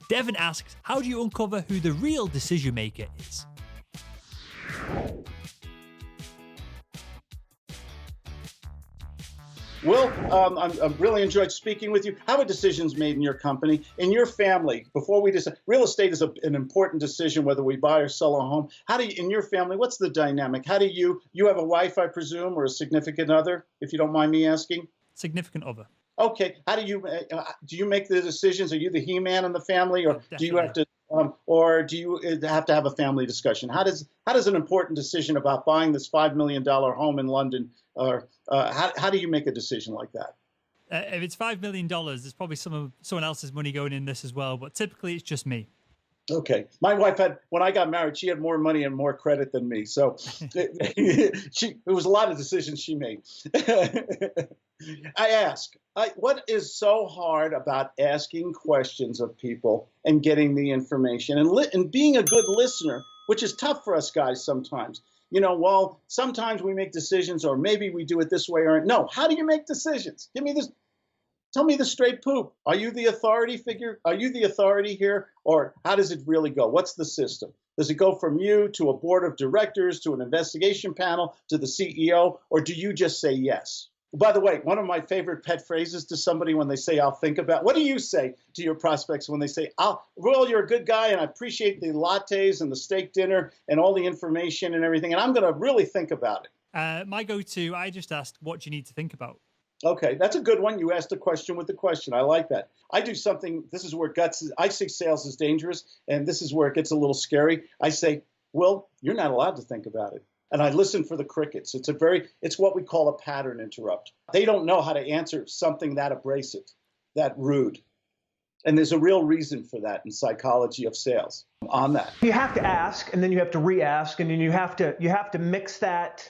Devon asks, how do you uncover who the real decision maker is? Will, I've really enjoyed speaking with you. How are decisions made in your company, in your family? Before we decide, real estate is an important decision whether we buy or sell a home. How do you, in your family, what's the dynamic? How do you have a wife, I presume, or a significant other, if you don't mind me asking? Significant other. Okay. How do you make the decisions? Are you the he-man in the family, or do you have to, or do you have to have a family discussion? How does an important decision about buying this $5 million home in London, or how do you make a decision like that? If it's $5 million, there's probably someone else's money going in this as well, but typically it's just me. Okay. My wife when I got married, she had more money and more credit than me. So it was a lot of decisions she made. I ask, what is so hard about asking questions of people and getting the information and being a good listener, which is tough for us guys sometimes. Well, sometimes we make decisions, or maybe we do it this way, or no. How do you make decisions? Give me this. Tell me the straight poop. Are you the authority figure? Are you the authority here? Or how does it really go? What's the system? Does it go from you to a board of directors, to an investigation panel, to the CEO, or do you just say yes? By the way, one of my favorite pet phrases to somebody when they say, I'll think about, what do you say to your prospects when they say, Will, you're a good guy and I appreciate the lattes and the steak dinner and all the information and everything, and I'm going to really think about it? My go-to, I just asked, what do you need to think about? Okay, that's a good one. You asked a question with the question. I like that. I do something, this is where I say sales is dangerous, and this is where it gets a little scary. I say, Will, you're not allowed to think about it. And I listen for the crickets. It's what we call a pattern interrupt. They don't know how to answer something that abrasive, that rude. And there's a real reason for that in psychology of sales on that. You have to ask, and then you have to re-ask, and then you have to mix that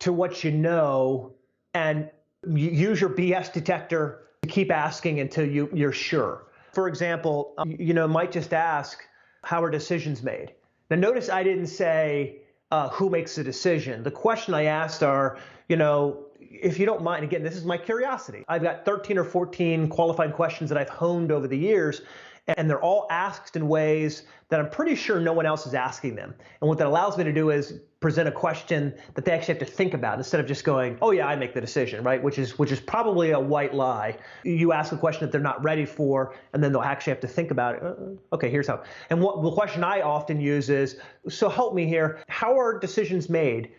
to what you know, and use your BS detector to keep asking until you're sure. For example, might just ask, how are decisions made? Now notice I didn't say who makes the decision. The question I asked are, if you don't mind, again, this is my curiosity. I've got 13 or 14 qualified questions that I've honed over the years, and they're all asked in ways that I'm pretty sure no one else is asking them. And what that allows me to do is present a question that they actually have to think about instead of just going, oh yeah, I make the decision, right? Which is probably a white lie. You ask a question that they're not ready for, and then they'll actually have to think about it. Okay, here's how. And the question I often use is, so help me here, how are decisions made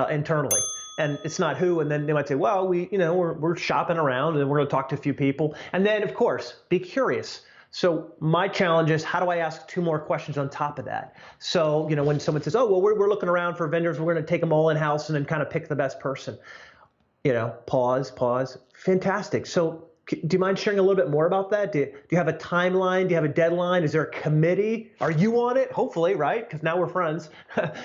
internally? And it's not who, and then they might say, well, we're shopping around and we're going to talk to a few people. And then, of course, be curious. So my challenge is, how do I ask 2 more questions on top of that? So, when someone says, oh, well, we're looking around for vendors, we're going to take them all in-house and then kind of pick the best person. Pause. Fantastic. So do you mind sharing a little bit more about that? Do you have a timeline? Do you have a deadline? Is there a committee? Are you on it? Hopefully, right? Because now we're friends.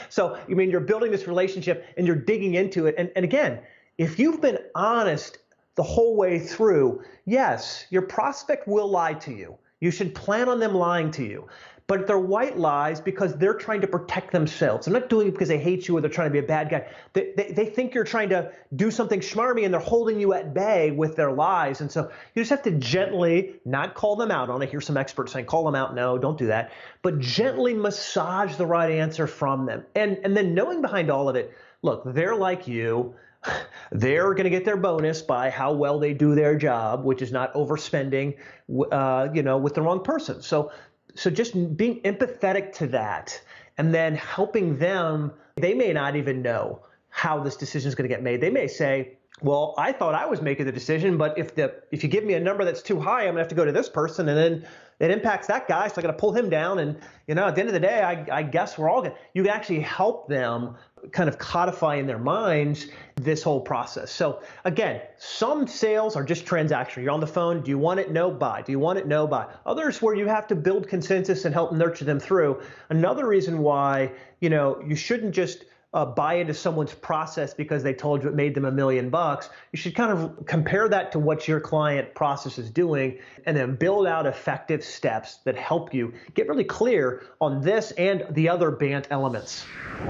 So, you're building this relationship and you're digging into it. And again, if you've been honest the whole way through, yes, your prospect will lie to you. You should plan on them lying to you. But they're white lies because they're trying to protect themselves. They're not doing it because they hate you or they're trying to be a bad guy. They think you're trying to do something schmarmy and they're holding you at bay with their lies. And so you just have to gently, not call them out on it. Here's some experts saying, call them out. No, don't do that. But gently massage the right answer from them. And then knowing behind all of it, look, they're like you. They're going to get their bonus by how well they do their job, which is not overspending, with the wrong person. So just being empathetic to that, and then helping them. They may not even know how this decision is going to get made. They may say, well, I thought I was making the decision, but if you give me a number that's too high, I'm going to have to go to this person, and then it impacts that guy, so I got to pull him down. And at the end of the day, I guess we're all going. You can actually help them kind of codify in their minds this whole process. So again, some sales are just transactional. You're on the phone. Do you want it? No, buy. Do you want it? No, buy. Others where you have to build consensus and help nurture them through. Another reason why you shouldn't just buy into someone's process because they told you it made them $1 million. You should kind of compare that to what your client process is doing, and then build out effective steps that help you get really clear on this and the other BANT elements.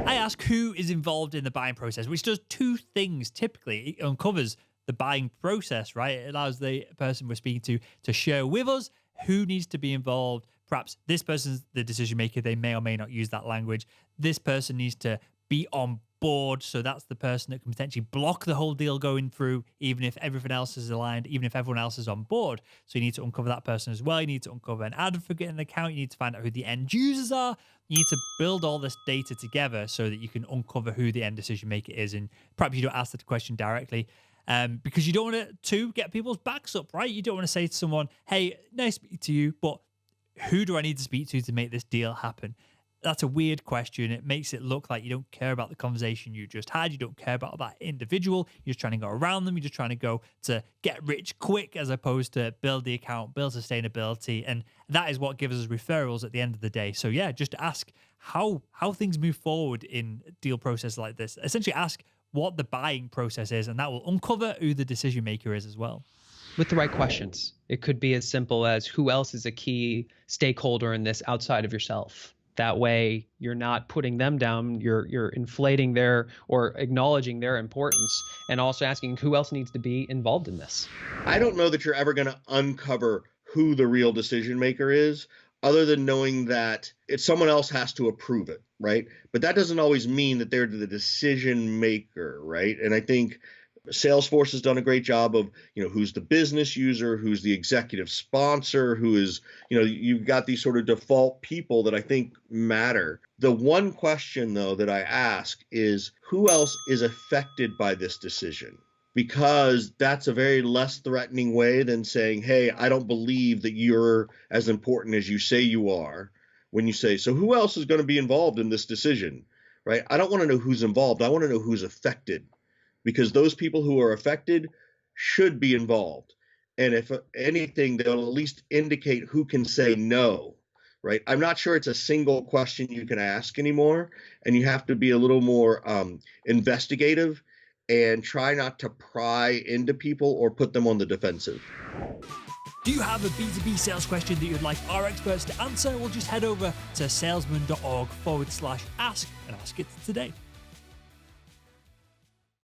I ask who is involved in the buying process, which does 2 things typically. It uncovers the buying process, right? It allows the person we're speaking to share with us who needs to be involved perhaps this person's the decision maker. They may or may not use that language. This person needs to be on board. So that's the person that can potentially block the whole deal going through, even if everything else is aligned, even if everyone else is on board. So you need to uncover that person as well. You need to uncover an advocate in the account. You need to find out who the end users are. You need to build all this data together so that you can uncover who the end decision maker is. And perhaps you don't ask the question directly, because you don't want to get people's backs up, right? You don't want to say to someone, hey, nice to speak to you, but who do I need to speak to make this deal happen? That's a weird question. It makes it look like you don't care about the conversation you just had. You don't care about that individual. You're just trying to go around them. You're just trying to go to get rich quick, as opposed to build the account, build sustainability. And that is what gives us referrals at the end of the day. So yeah, just ask how things move forward in deal process like this. Essentially ask what the buying process is, and that will uncover who the decision maker is as well. With the right questions. It could be as simple as, who else is a key stakeholder in this outside of yourself? That way you're not putting them down, you're inflating their or acknowledging their importance, and also asking who else needs to be involved in this. I don't know that you're ever going to uncover who the real decision maker is, other than knowing that someone else has to approve it, right? But that doesn't always mean that they're the decision maker, right? And I think Salesforce has done a great job of, who's the business user, who's the executive sponsor, who is, you've got these sort of default people that I think matter. The one question, though, that I ask is, who else is affected by this decision? Because that's a very less threatening way than saying, hey, I don't believe that you're as important as you say you are. When you say, so who else is going to be involved in this decision, right? I don't want to know who's involved. I want to know who's affected. Because those people who are affected should be involved. And if anything, they'll at least indicate who can say no, right? I'm not sure it's a single question you can ask anymore. And you have to be a little more investigative and try not to pry into people or put them on the defensive. Do you have a B2B sales question that you'd like our experts to answer? Well, just head over to salesman.org/ask and ask it today.